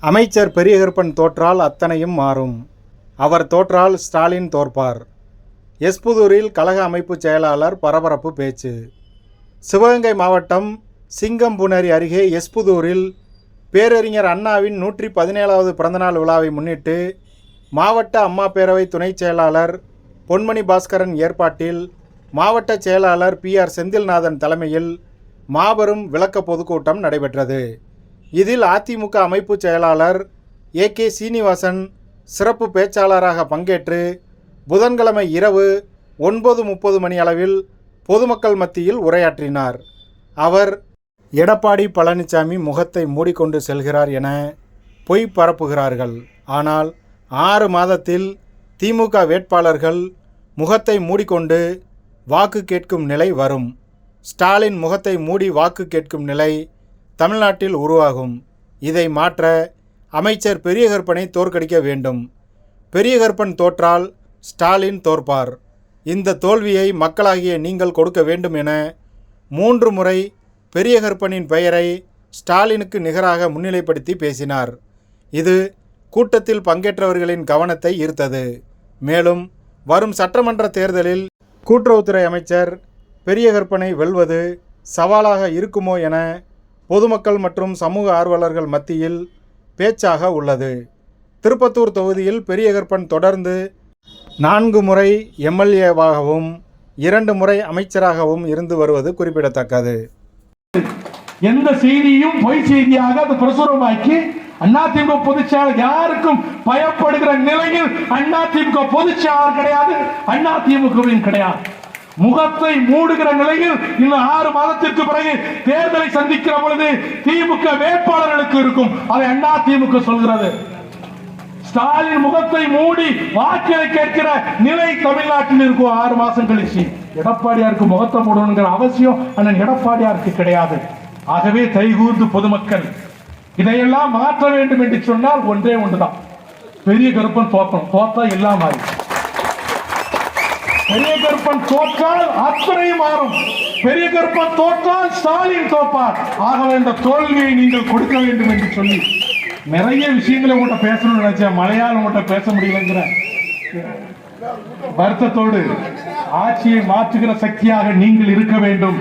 அமைச்சர் பெரியகருப்பன் தோற்றால் அத்தனையும் மாறும். அவர் தோற்றால் ஸ்டாலின் தோற்பார். எஸ்புதூரில் கழக அமைப்பு செயலாளர் பரபரப்பு பேச்சு. சிவகங்கை மாவட்டம் சிங்கம்புணரி அருகே எஸ்புதூரில் பேரறிஞர் அண்ணாவின் 117வது பிறந்தநாள் விழாவை முன்னிட்டு மாவட்ட அம்மா பேரவை துணைச் செயலாளர் பொன்மணி பாஸ்கரன் ஏற்பாட்டில் மாவட்ட செயலாளர் PR செந்தில்நாதன் தலைமையில் மாபெரும் விளக்க பொதுக்கூட்டம் நடைபெற்றது. இதில் அதிமுக அமைப்பு செயலாளர் AK சீனிவாசன் சிறப்பு பேச்சாளராக பங்கேற்று புதன்கிழமை இரவு 9:30 மணி அளவில் பொதுமக்கள் மத்தியில் உரையாற்றினார். அவர் எடப்பாடி பழனிசாமி முகத்தை மூடிக்கொண்டு செல்கிறார் என பொய் பரப்புகிறார்கள். ஆனால் 6 மாதத்தில் திமுக வேட்பாளர்கள் முகத்தை மூடிக்கொண்டு வாக்கு கேட்கும் நிலை வரும். ஸ்டாலின் முகத்தை மூடி வாக்கு கேட்கும் நிலை தமிழ்நாட்டில் உருவாகும். இதை மாற்ற அமைச்சர் பெரியகருப்பனை தோற்கடிக்க வேண்டும். பெரியகருப்பன் தோற்றால் ஸ்டாலின் தோற்பார். இந்த தோல்வியை மக்களாகிய நீங்கள் கொடுக்க வேண்டும் என 3 முறை பெரியகருப்பனின் பெயரை ஸ்டாலினுக்கு நிகராக முன்னிலைப்படுத்தி பேசினார். இது கூட்டத்தில் பங்கேற்றவர்களின் கவனத்தை ஈர்த்தது. மேலும் வரும் சட்டமன்ற தேர்தலில் கூட்டுறவுத்துறை அமைச்சர் பெரியகருப்பனை வெல்வது சவாலாக இருக்குமோ என பொதுமக்கள் மற்றும் சமூக ஆர்வலர்கள் மத்தியில் பேச்சாக உள்ளது. திருப்பத்தூர் தொகுதியில் பெரியகருப்பன் தொடர்ந்து 4 முறை MLAவாகவும் 2 முறை அமைச்சராகவும் இருந்து வருவது குறிப்பிடத்தக்கது. எந்த செய்தியும் பொய் செய்தியாக அது பிரசுரமாக்கி அதிமுக பொதுச்செயலாளர் யாருக்கும் பயப்படுகிற நிலையில் அதிமுக பொதுச்செயலாளர் கிடையாது, அதிமுகவின் கிடையாது. முகத்தை மூடுகிற நிலையில் இன்னும் 6 மாதத்திற்கு பிறகு தேர்தலை சந்திக்கிற பொழுது திமுக வேட்பாளர்களுக்கு இருக்கும். அதை அதிமுக சொல்கிறது. ஸ்டாலின் முகத்தை மூடி வாக்களை கேட்கிற நிலை தமிழ்நாட்டில் இருக்கும் 6 மாசம் கழிச்சு. எடப்பாடியாருக்கு முகத்தை மூடணுங்கிற அவசியம் அண்ணன் எடப்பாடியாருக்கு கிடையாது. ஆகவே கைகூர்ந்து பொதுமக்கள் இதையெல்லாம் மாற்ற வேண்டும் என்று சொன்னால் ஒன்றே ஒன்றுதான், பெரியகருப்பன் தோற்கணும். தோற்றா எல்லாம் மாறி. பெரியகருப்பன் தோற்றால் அத்தனை மாறும். பெரியகருப்பன் தோற்றால் ஸ்டாலின் தோற்பார். ஆகவே இந்த தோல்வியை நீங்கள் கொடுக்க வேண்டும் என்று சொல்லி நிறைய விஷயங்களை உங்கள்கிட்ட பேசணும்னு நினைச்சேன். மலையாளம் உங்கள்கிட்ட பேச முடியலங்கிற வருத்தத்தோடு ஆட்சியை மாற்றுகிற சக்தியாக நீங்கள் இருக்க வேண்டும்.